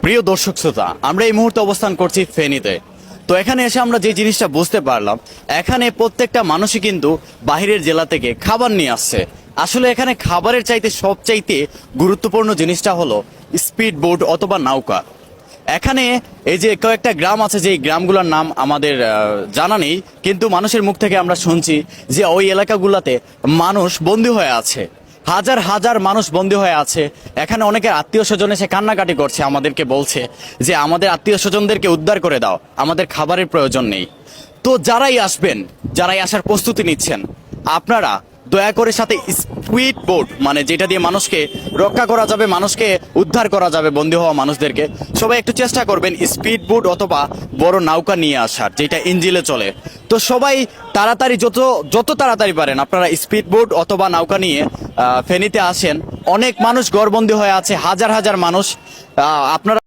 প্রিয় দর্শক শ্রোতা, আমরা এই মুহূর্তে অবস্থান করছি ফেনীতে। তো এখানে এসে আমরা যে জিনিসটা বুঝতে পারলাম, এখানে প্রত্যেকটা মানুষই কিন্তু বাহিরের জেলা থেকে খাবার নিয়ে আসছে। আসলে এখানে খাবারের চাইতে সবচাইতে গুরুত্বপূর্ণ জিনিসটা হলো স্পিড বোট অথবা নৌকা। এখানে এই যে কয়েকটা গ্রাম আছে, যে গ্রামগুলোর নাম আমাদের জানা নেই, কিন্তু মানুষের মুখ থেকে আমরা শুনছি যে ওই এলাকাগুলোতে মানুষ বন্দী হয়ে আছে, হাজার হাজার মানুষ বন্দী হয়ে আছে। এখানে অনেকের আত্মীয় স্বজন এসে কান্নাকাটি করছে, আমাদেরকে বলছে যে আমাদের আত্মীয় স্বজনদেরকে উদ্ধার করে দাও, আমাদের খাবারের প্রয়োজন নেই। তো যারাই আসবেন, যারাই আসার প্রস্তুতি নিচ্ছেন, আপনারা দয়া করে সাথে স্পিড বোট, মানে যেটা দিয়ে মানুষকে রক্ষা করা যাবে, মানুষকে উদ্ধার করা যাবে বন্দী হওয়া মানুষদেরকে, সবাই একটু চেষ্টা করবেন স্পিড বোট অথবা বড় নৌকা নিয়ে আসার, যেটা ইঞ্জিলে চলে। তো সবাই তাড়াতাড়ি, যত যত তাড়াতাড়ি পারেন আপনারা স্পিড বোট অথবা নৌকা নিয়ে ফেনীতে আসেন। অনেক মানুষ ঘরবন্দি হয়ে আছে, হাজার হাজার মানুষ। আপনারা